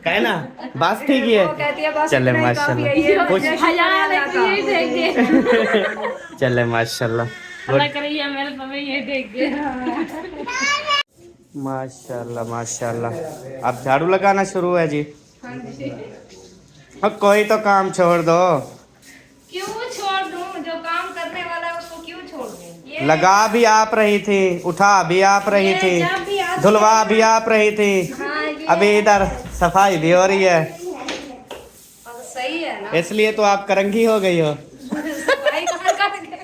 कहे ना, बस ठीक ही कहती है है। बस चले इतना ही काफी है, ये माशाल्लाह जैसे हजार है कि यही देंगे। चले माशाल्लाह अल्लाह करे ये मेरे पे ये देंगे। माशाल्लाह माशाल्लाह। अब झाड़ू लगाना शुरू है जी। अब कोई तो काम छोड़ दो। क्यों छोड़ दूं? जो काम करने वाला है उसको क्यों छोड़ दूं? लगा भी आप रही थी, उठा भी आप रही जब भी थी, आप- धुलवा भी आप रही थी, अभी इधर सफाई भी हो रही है, सही है ना? इसलिए तो आप करंगी हो गई हो। सफाई कहाँ कर गए?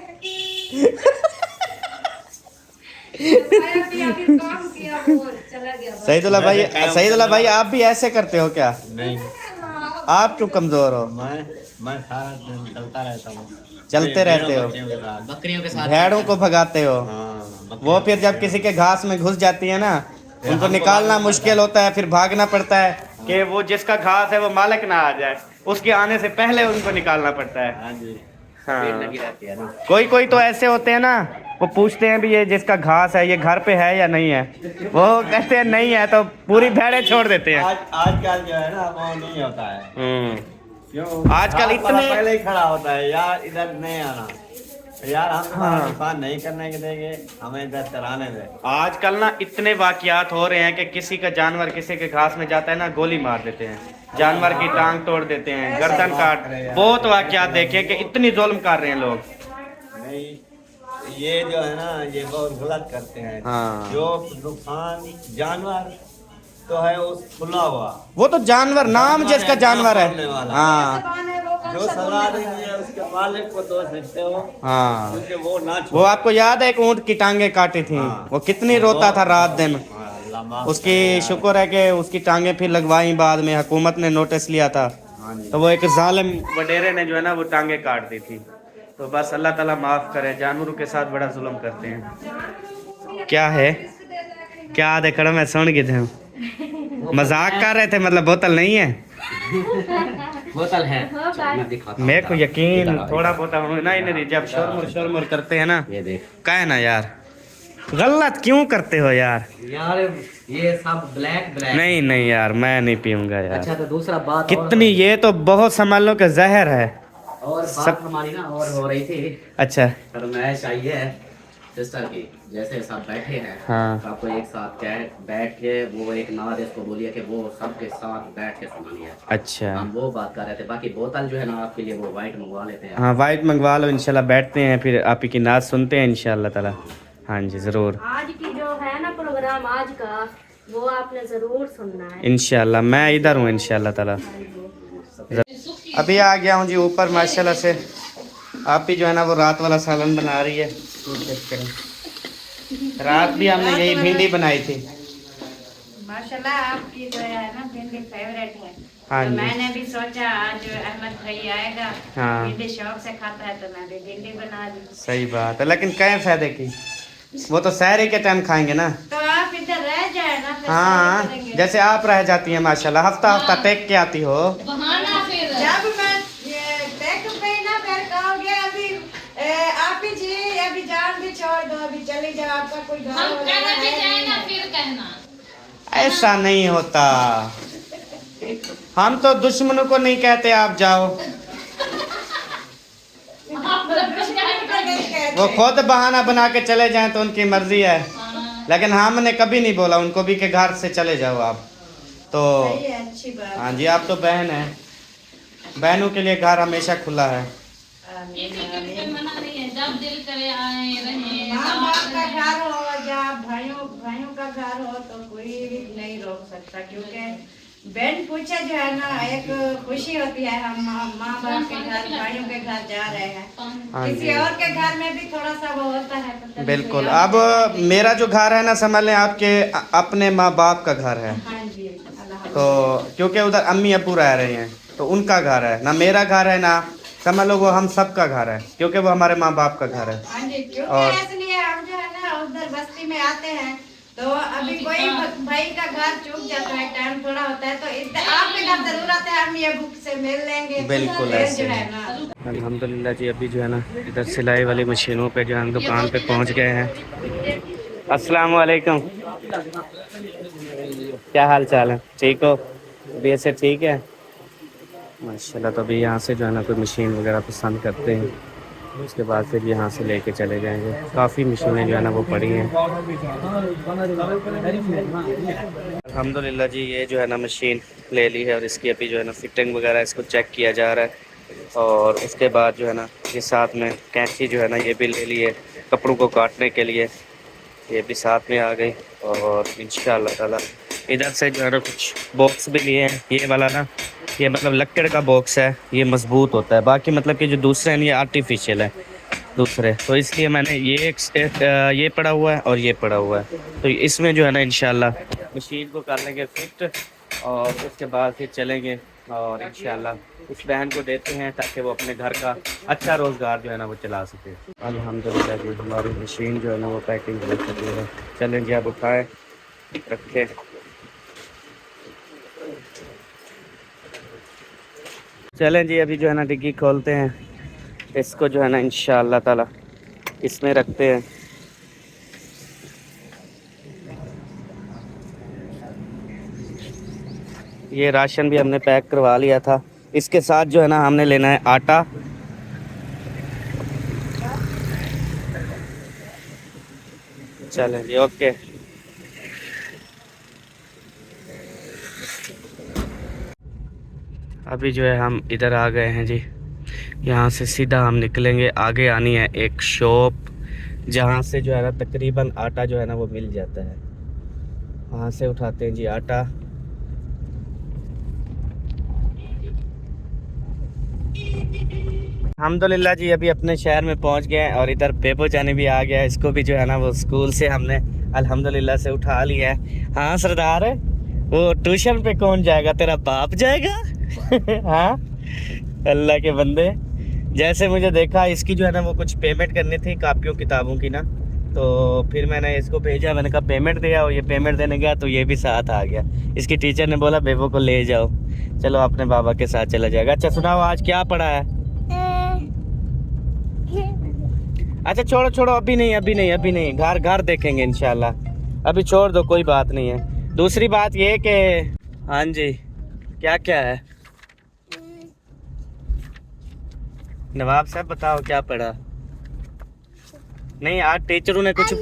काम किया वो चला गया। सईदुल्लाह भाई आप भी ऐसे करते हो क्या? नहीं, आप क्यों कमजोर हो? मैं सारा दिन चलता रहता हूँ, चलते रहते हो, बच्चियों के साथ। बकरियों के साथ भेड़ों को भगाते हो। हाँ, वो फिर जब किसी के घास में घुस जाती है ना, उनको निकालना मुश्किल होता है, फिर भागना पड़ता है कि वो जिसका घास है वो मालिक ना आ जाए, उसके आने से पहले उनको निकालना पड़ता है। हाँ जी, हाँ लगी रहती है ना। कोई तो ऐसे होते हैं ना, वो पूछते हैं भी ये जिसका घास है ये घर पे है या नहीं है, वो कहते हैं नहीं है तो पूरी भेड़ें छोड़ देते हैं। आजकल जो है ना वो नहीं होता है। क्यों? आजकल घास वाला इतने- पहले ही खड़ा होता है, यार इधर नहीं आना, यार हम हाँ। नुकसान नहीं करने के देंगे, हमें इधर चलाने दे। आजकल ना इतने वाकयात हो रहे हैं कि किसी का जानवर किसी के घास में जाता है ना, गोली मार देते हैं, जानवर की टांग तोड़ देते हैं, गर्दन काट, बहुत वाकयात देखे कि इतनी जुल्म कर रहे हैं लोग। नहीं, ये जो है ना ये बहुत गलत करते हैं। हाँ। जो नुकसान जानवर तो है उस खुला हुआ, वो तो जानवर नाम जिसका जानवर है। हाँ जो सजा देंगे उसके मालिक को दोष देते हो, हाँ। क्योंकि वो ना वो आपको याद है एक ऊँट की टांगे काटी थी, हाँ। वो कितनी रोता था रात दिन। अल्लाह माफ उसकी करे यार। शुक्र है कि उसकी टांगे फिर लगवाई, बाद में हुकूमत ने नोटिस लिया था, हाँ जी। तो वो एक जालिम वडेरे ने जो है ना वो टांगे काट दी थी। तो बस अल्लाह ताला माफ़ करे, जानवरों के साथ बड़ा जुल्म करते हैं। क्या है क्या देखो मैं सुन गए थे, मजाक कर रहे थे, मतलब बोतल नहीं है। बोतल है, मैं दिखाता हूँ। मेरे को यकीन थोड़ा बहुत होना ही नहीं, जब शोरमुर करते हैं ना, ये देख क्या ना यार, गलत क्यों करते हो यार? यार, ये सब ब्लैक नहीं नहीं यार मैं नहीं पीऊंगा यार। अच्छा तो दूसरा बात कितनी, ये तो बहुत समझ लो कि जहर है। और बात हमारी ना और हो रही थी, अच्छा फरमाइश आई है सिस्टर की, जैसे सब बैठे हैं हाँ। तो आपको एक साथ बैठ के वो एक नाद इसको बोलिए कि वो सबके साथ बैठ के सुनानी है। अच्छा हम वो बात कर रहे थे, बाकी बोतल जो है ना आपके लिए वो वाइट मंगवा लेते हैं। हाँ वाइट मंगवा लो, इंशाल्लाह बैठते हैं फिर आप ही की नात सुनते हैं इंशाल्लाह ताला। हाँ जी ज़रूर, आज की जो है ना प्रोग्राम आज का, वो आपने जरूर सुनना है। इंशाल्लाह मैं इधर हूँ इंशाल्लाह ताला। अभी आ गया हूँ जी ऊपर माशाल्लाह से। आप भी जो है ना वो रात वाला सालन बना रही है, रात भी हमने यही भिंडी बनाई थी। माशाल्लाह आपकी जो है ना भिंडी फेवरेट है। हाँ तो जी। मैंने भी सोचा आज अहमद भाई आएगा, हाँ। भिंडी शौक से खाता है, तो मैं भी भिंडी बना दी। सही बात है, लेकिन क्या फायदे की, वो तो सहरी के टाइम खाएंगे ना। तो आप इधर रह जाए ना, फिर हाँ शादी करेंगे। जैसे आप रह जाती हैं माशाल्लाह, हफ्ता हफ्ता टेक के आती हो। बहाना फिर जब मैं ये टेक पे ना फिर कहोगे अभी आप ही जी अभी जान भी छोड़ दो, अभी चली जाओ, आपका कोई घर हम वगैरह कहना भी है जाए नहीं। ना फिर कहना। ऐसा नहीं होता, हम तो दुश्मनों को नहीं कहते आप जाओ, वो खुद बहाना बना के चले जाएं तो उनकी मर्जी है, लेकिन हमने कभी नहीं बोला उनको भी कि घर से चले जाओ आप। तो सही है, अच्छी बात। हाँ जी, आप तो बहन है, बहनों के लिए घर हमेशा खुला है। किसी के भी मना नहीं है, जब दिल करे आए रहे। माँ बाप का घर हो या भाइयों का घर हो तो कोई नहीं रोक सकता, क्योंकि बहन पूछे जो है ना, एक खुशी होती है, हम माँ बाप के घर, भाइयों के घर जा रहे हैं। हाँ किसी जी। और के घर में भी थोड़ा सा वो होता है, पता नहीं बिल्कुल। कोई और अब मेरा जो घर है ना, समझ लें आपके अपने माँ बाप का घर है। हाँ जी, अल्लाह तो क्योंकि उधर अम्मी अब्बू रह रहे हैं, तो उनका घर है ना, मेरा घर है ना, समझ लो वो हम सब का घर है, क्योंकि वो हमारे माँ बाप का घर है। हाँ जी, क्योंकि और- इसलिए हम जो है ना उधर बस्ती में आते हैं, तो अभी कोई भाई का घर चूक जाता है, टाइम थोड़ा होता है, तो आपके घर जरूरत है, हम ये बुक से मिल लेंगे। बिल्कुल फिर ऐसे जो ही। है ना, अल्हम्दुलिल्लाह जी, अभी जो है ना इधर सिलाई वाली मशीनों पे जो है हम दुकान पे पहुंच गए हैं। अस्सलाम वालेकुम, क्या हाल चाल है? ठीक हो? अभी ऐसे ठीक है माशाल्लाह। तो अभी यहाँ से जो है ना कोई मशीन वगैरह पसंद करते हैं, उसके बाद फिर यहाँ से लेके चले जाएंगे। काफ़ी मशीनें जो है ना वो पड़ी हैं। अल्हम्दुलिल्लाह जी, ये जो है ना मशीन ले ली है और इसकी अभी जो है ना फिटिंग वगैरह इसको चेक किया जा रहा है। और उसके बाद जो है ना ये साथ में कैंची जो है ना ये भी ले ली है कपड़ों को काटने के लिए, ये भी साथ में आ गई। और इंशाअल्लाह ताला इधर से जो है ना कुछ बॉक्स भी लिए हैं। ये वाला ना, ये मतलब लक्कड़ का बॉक्स है, ये मजबूत होता है। बाकी मतलब कि जो दूसरे हैं ये आर्टिफिशियल है दूसरे, तो इसलिए मैंने ये पड़ा हुआ है और ये पड़ा हुआ है। तो इसमें जो है ना इंशाल्लाह मशीन को कर लेंगे फिट, और उसके बाद फिर चलेंगे और इंशाल्लाह उस बहन को देते हैं ताकि वो अपने घर का अच्छा रोज़गार जो है ना वो चला सके। अल्हम्दुलिल्लाह जी, हमारी मशीन जो है ना वो पैकिंग हो चुकी है। चलें जी, आप उठाएँ, रखें। चलें जी, अभी जो है ना डिग्गी खोलते हैं, इसको जो है ना इंशाअल्लाह ताला इसमें रखते हैं। ये राशन भी हमने पैक करवा लिया था। इसके साथ जो है ना हमने लेना है आटा। चलें जी, ओके। अभी जो है हम इधर आ गए हैं जी। यहाँ से सीधा हम निकलेंगे, आगे आनी है एक शॉप जहाँ से जो है ना तकरीबन आटा जो है ना वो मिल जाता है। वहाँ से उठाते हैं जी आटा। अल्हम्दुलिल्लाह जी, अभी अपने शहर में पहुँच गए हैं और इधर बेबो जाने भी आ गया है। इसको भी जो है ना वो स्कूल से हमने अल्हम्दुलिल्लाह से उठा लिया है। हाँ सरदार, वो ट्यूशन पे कौन जाएगा? तेरा बाप जाएगा? हाँ, अल्लाह के बंदे। जैसे मुझे देखा इसकी जो है ना वो कुछ पेमेंट करनी थी कापियों किताबों की ना, तो फिर मैंने इसको भेजा, मैंने कहा पेमेंट दिया, और ये पेमेंट देने गया तो ये भी साथ आ गया। इसकी टीचर ने बोला बेबो को ले जाओ, चलो अपने बाबा के साथ चला जाएगा। अच्छा सुनाओ, आज क्या पढ़ा है? अच्छा छोड़ो छोड़ो, अभी नहीं, घर देखेंगे इंशाल्लाह। अभी छोड़ दो, कोई बात नहीं है। दूसरी बात ये कि हाँ जी, क्या क्या है नवाब साहब, बताओ क्या पढ़ा? नहीं, आज टीचरों ने कुछ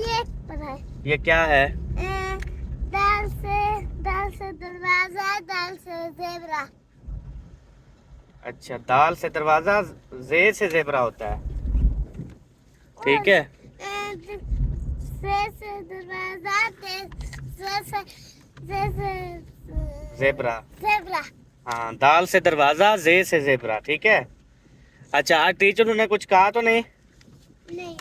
ये क्या है? दाल से दरवाजा, दाल से ज़ेबरा। अच्छा, दाल से दरवाजा, जे से ज़ेबरा होता है, ठीक है। से दरवाजा, ज़ेबरा, ज़ेबरा। हाँ, दाल से दरवाजा, जे से ज़ेबरा, ठीक है। अच्छा, आज टीचरों ने कुछ कहा तो नहीं? नहीं।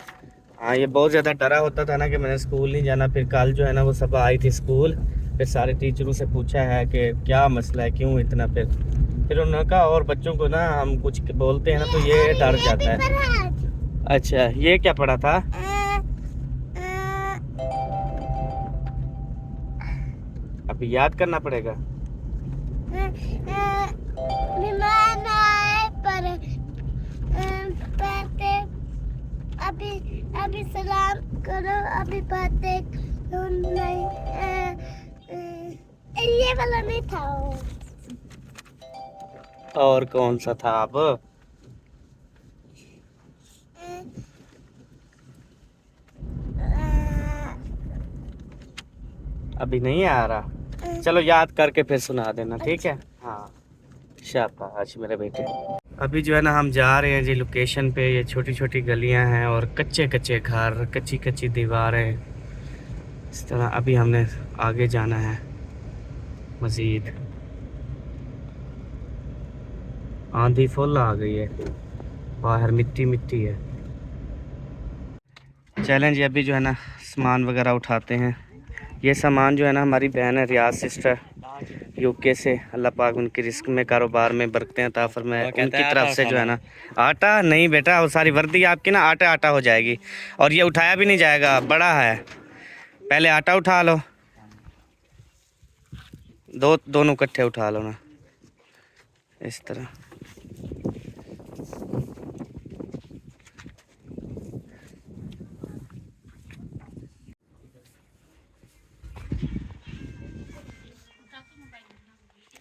हाँ, ये बहुत ज़्यादा डरा होता था ना कि मैंने स्कूल नहीं जाना। फिर कल जो है ना वो सब आई थी स्कूल, फिर सारे टीचरों से पूछा है कि क्या मसला है, क्यों इतना। फिर उन्होंने कहा और बच्चों को ना हम कुछ बोलते हैं ना तो ये डर जाता है। अच्छा, ये क्या पढ़ा था? अभी याद करना पड़ेगा। मेहमान आए पर पढ़ते, अभी सलाम करो, अभी पढ़ते नहीं। ये वाला नहीं था। और कौन सा था अब? अभी नहीं आ रहा, चलो याद करके फिर सुना देना, ठीक है। हाँ, शाबाश मेरे बेटे। अभी जो है ना हम जा रहे हैं जी लोकेशन पे। ये छोटी छोटी गलियां हैं और कच्चे कच्चे घर, कच्ची कच्ची दीवारें, इस तरह। अभी हमने आगे जाना है मज़ीद। आंधी फुल आ गई है, बाहर मिट्टी मिट्टी है। चलें जी, अभी जो है ना सामान वगैरह उठाते हैं। ये सामान जो है ना हमारी बहन है रियाज सिस्टर यूके से, अल्लाह पाक उनकी रिस्क में कारोबार में बरकतें अता फरमाए। उनकी तरफ से जो है ना आटा नहीं बेटा, वो सारी वर्दी आपकी ना आटा आटा हो जाएगी और ये उठाया भी नहीं जाएगा, बड़ा है। पहले आटा उठा लो, दोनों इकट्ठे उठा लो ना इस तरह।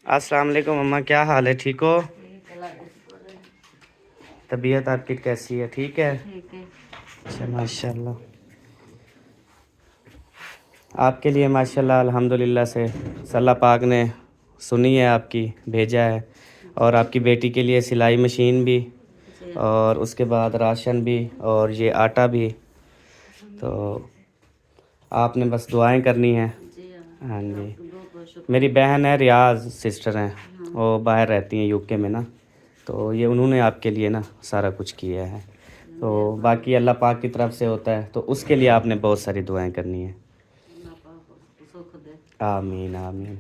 अस्सलाम वालेकुम अम्मा, क्या हाल है, ठीक हो? तबीयत आपकी कैसी है, ठीक है? अच्छा माशाल्लाह, आपके लिए माशाल्लाह अल्हम्दुलिल्लाह से अल्लाह पाक ने सुनी है आपकी, भेजा है। और आपकी बेटी के लिए सिलाई मशीन भी, और उसके बाद राशन भी, और ये आटा भी। तो आपने बस दुआएं करनी है। हाँ जी, मेरी बहन है रियाज सिस्टर हैं, वो बाहर रहती हैं यूके में ना, तो ये उन्होंने आपके लिए ना सारा कुछ किया है। तो बाकी अल्लाह पाक की तरफ से होता है, तो उसके लिए आपने बहुत सारी दुआएं करनी है। आमीन आमीन।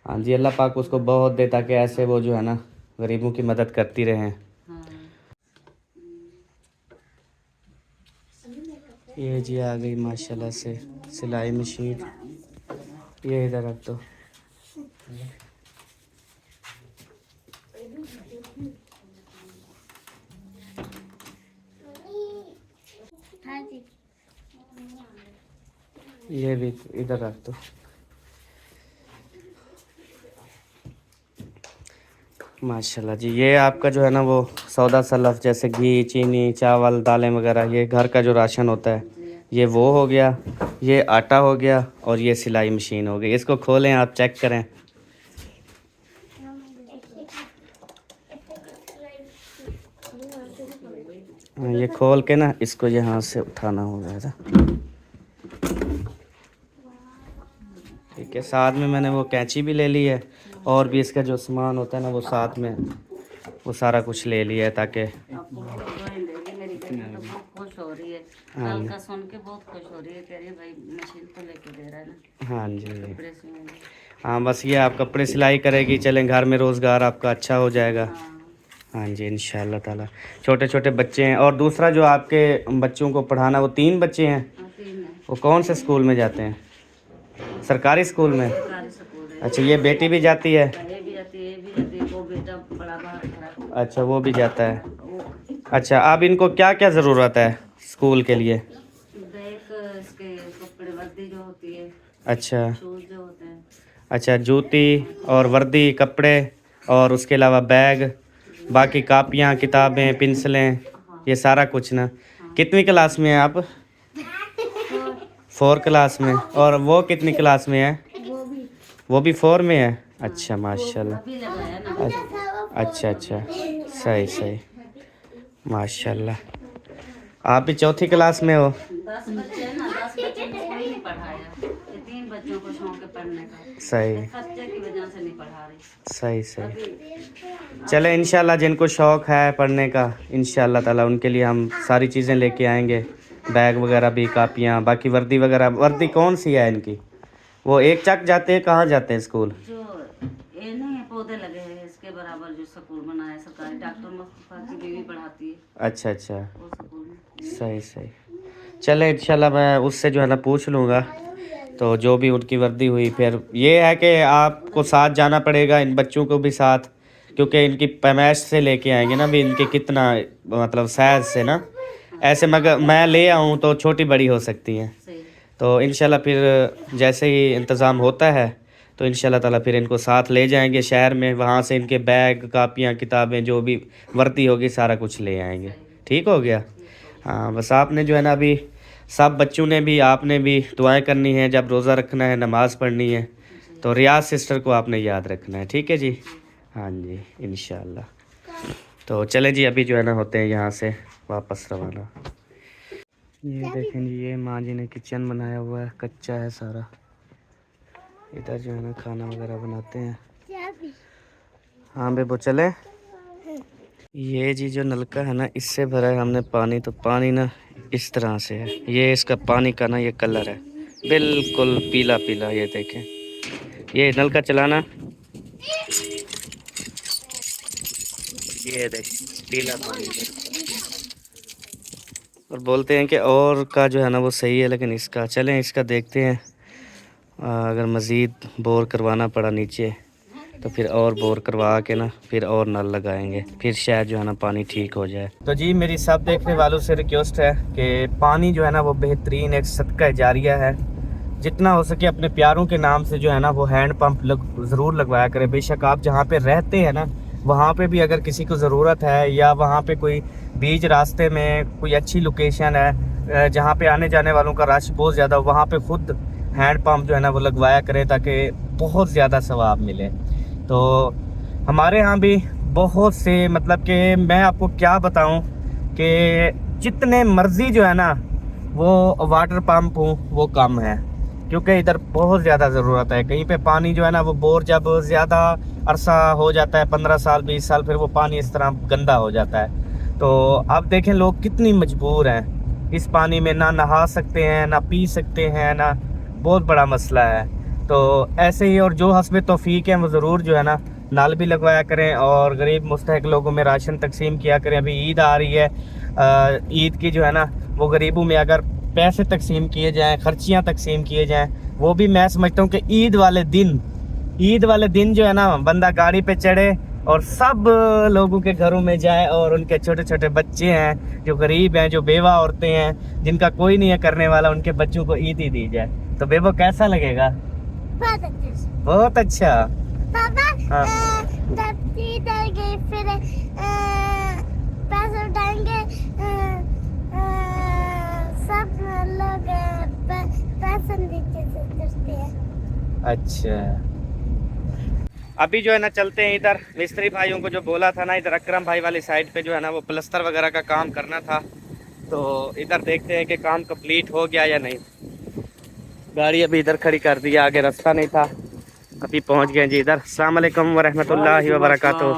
हाँ जी, अल्लाह पाक उसको बहुत दे ताकि ऐसे वो जो है ना गरीबों की मदद करती रहें। ये जी आ गई माशाल्लाह से सिलाई मशीन, ये इधर रख दो। हाँ जी। ये भी इधर रख दो। माशाल्लाह जी, ये आपका जो है ना वो सौदा सलफ जैसे घी चीनी चावल दालें वगैरह, ये घर का जो राशन होता है, ये वो हो गया, ये आटा हो गया, और ये सिलाई मशीन हो गई। इसको खोलें, आप चेक करें। हाँ, ये खोल के ना इसको यहाँ से उठाना होगा था। ठीक है, साथ में मैंने वो कैंची भी ले ली है, और भी इसका जो सामान होता है ना वो साथ में वो सारा कुछ ले लिया है, ताकि मेरी बेटी तो बहुत खुश हो रही है, कल का सुन के बहुत खुश हो रही है, कह रही है भाई मशीन तो लेके दे रहा है ना। हाँ जी, कपड़े सिलने। हाँ बस ये आप कपड़े सिलाई करेगी, चलें घर में रोज़गार आपका अच्छा हो जाएगा। हाँ जी इंशाल्लाह ताला। छोटे छोटे बच्चे हैं, और दूसरा जो आपके बच्चों को पढ़ाना, वो 3 बच्चे हैं, वो कौन से स्कूल में जाते हैं? सरकारी स्कूल में? अच्छा, ये बेटी भी जाती है? अच्छा, वो भी जाता है। अच्छा, अब इनको क्या क्या ज़रूरत है स्कूल के लिए? वर्दी जो होती है, अच्छा, शूज जो होते हैं। अच्छा, जूती और वर्दी कपड़े, और उसके अलावा बैग, बाकी कापियाँ किताबें पेंसिलें, ये सारा कुछ ना। कितनी क्लास में है आप? 4 क्लास में। और वो कितनी क्लास में है? वो भी 4 में है। अच्छा माशाल्लाह। अच्छा अच्छा, सही सही, माशाल्लाह। आप भी 4थी क्लास में हो? 10 बच्चे हैं ना, 10 बच्चे में कोई नहीं पढ़ाया, ये 3 बच्चों को शौक है पढ़ने का। सही, खर्चे की वजह से नहीं पढ़ा रही। सही सही। चले इंशाल्लाह, जिनको शौक़ है पढ़ने का इंशाल्लाह ताला उनके लिए हम सारी चीज़ें लेके आएंगे, बैग वगैरह भी, कापियाँ, बाकी वर्दी वगैरह। वर्दी कौन सी है इनकी? वो एक चक जाते हैं, कहाँ जाते हैं स्कूल? जो ये नहीं पौधे लगे हैं इसके बराबर जो स्कूल बना है सरकारी, डॉक्टर मुस्तफा की बीवी पढ़ाती है। अच्छा अच्छा, वो स्कूल में। सही सही। चले इंशाल्लाह मैं उससे जो है ना पूछ लूँगा, तो जो भी उनकी वर्दी हुई। फिर ये है कि आपको साथ जाना पड़ेगा, इन बच्चों को भी साथ, क्योंकि इनकी पैमाइश से लेके आएंगे ना भी इनके कितना मतलब साइज से ना, ऐसे मगर मैं ले आऊँ तो छोटी बड़ी हो सकती हैं। तो इंशाल्लाह फिर जैसे ही इंतज़ाम होता है तो इंशाल्लाह ताला फिर इनको साथ ले जाएंगे शहर में, वहाँ से इनके बैग कापियाँ किताबें जो भी वर्दी होगी सारा कुछ ले आएंगे। ठीक हो गया? हाँ बस आपने जो है ना अभी सब बच्चों ने भी, आपने भी दुआएं करनी है, जब रोज़ा रखना है, नमाज़ पढ़नी है, तो रियाज सिस्टर को आपने याद रखना है। ठीक है जी? हाँ जी इंशाल्लाह। तो चले जी, अभी जो है ना होते हैं यहाँ से वापस रवाना। ये देखें जी, ये माँ जी ने किचन बनाया हुआ है, कच्चा है सारा। इधर जो है ना खाना वगैरह बनाते हैं। हाँ बेबो चले? ये जी जो नलका है ना, इससे भरा है हमने पानी, तो पानी ना इस तरह से है। ये इसका पानी का ना ये कलर है, बिल्कुल पीला पीला। ये देखें, ये नलका चलाना, ये देखें पीला पानी। और बोलते हैं कि और का जो है ना वो सही है, लेकिन इसका चलें इसका देखते हैं। अगर मज़ीद बोर करवाना पड़ा नीचे तो फिर और बोर करवा के ना फिर और नल लगाएंगे, फिर शायद जो है ना पानी ठीक हो जाए। तो जी मेरी सब देखने वालों से रिक्वेस्ट है कि पानी जो है ना वो बेहतरीन एक सदका जारिया है। जितना हो सके अपने प्यारों के नाम से जो है ना वो हैंड पंप ज़रूर लगवाया करें। बेशक आप जहाँ पे रहते हैं ना वहाँ पे भी अगर किसी को ज़रूरत है, या वहाँ पे कोई बीच रास्ते में कोई अच्छी लोकेशन है जहाँ पे आने जाने वालों का रश बहुत ज़्यादा, वहाँ पे ख़ुद हैंड पंप जो है ना वो लगवाया करें ताकि बहुत ज़्यादा सवाब मिले। तो हमारे यहाँ भी बहुत से, मतलब कि मैं आपको क्या बताऊँ कि जितने मर्ज़ी जो है ना वो वाटर पंप हो वो कम है, क्योंकि इधर बहुत ज़्यादा ज़रूरत है। कहीं पे पानी जो है ना वो बोर जब ज़्यादा अरसा हो जाता है, 15 साल 20 साल, फिर वो पानी इस तरह गंदा हो जाता है। तो अब देखें लोग कितनी मजबूर हैं, इस पानी में ना नहा सकते हैं, ना पी सकते हैं, ना, बहुत बड़ा मसला है। तो ऐसे ही, और जो हस्बे तौफीक हैं वो ज़रूर जो है ना नल भी लगवाया करें और गरीब मुस्तहक लोगों में राशन तकसीम किया करें। अभी ईद आ रही है, ईद की जो है ना वो गरीबों में अगर पैसे तकसीम किए जाएं, खर्चियाँ तकसीम किए जाएं, वो भी मैं समझता हूँ कि ईद वाले दिन जो है ना बंदा गाड़ी पे चढ़े और सब लोगों के घरों में जाए और उनके छोटे छोटे बच्चे हैं जो गरीब हैं, जो बेवा औरतें हैं, जिनका कोई नहीं है करने वाला, उनके बच्चों को ईद ही दी जाए। तो बेबो कैसा लगेगा? बहुत अच्छा। पापा जब ईद आएगी फिर पैसे उठाएंगे, सब लोग पैसे नीचे से करते हैं। अच्छा, अभी जो है ना चलते हैं इधर। मिस्त्री भाइयों को जो बोला था ना, इधर अकरम भाई वाली साइड पे जो है ना वो प्लस्तर वगैरह का काम करना था, तो इधर देखते हैं कि काम कंप्लीट हो गया या नहीं। गाड़ी अभी इधर खड़ी कर दी, आगे रास्ता नहीं था, अभी पहुंच गए जी इधर। अस्सलाम वालेकुम वरहमतुल्लाहि वबरकातुहू।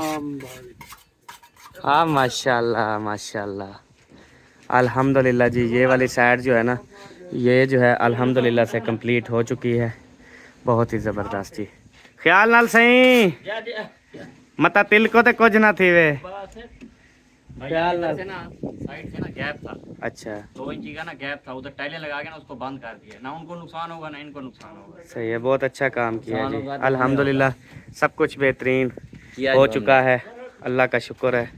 हाँ माशाल्लाह माशाल्लाह, अल्हम्दुलिल्लाह जी। ये वाली साइड जो है ना ये जो है अल्हम्दुलिल्लाह से कंप्लीट हो चुकी है, बहुत ही ज़बरदस्त जी। ख्याल नाल सही मता तिल को तो कुछ ना थी वे ख्याल नाल से ना साइड से ना गैप था, अच्छा 2 इंची का ना गैप था, उधर टाइलें लगा के ना उसको बंद कर दिया। ना उनको नुकसान होगा ना इनको नुकसान होगा। सही है, बहुत अच्छा काम किया जी, नुकसान होगा अल्हम्दुलिल्लाह सब कुछ बेहतरीन हो चुका है, अल्लाह का शुक्र है।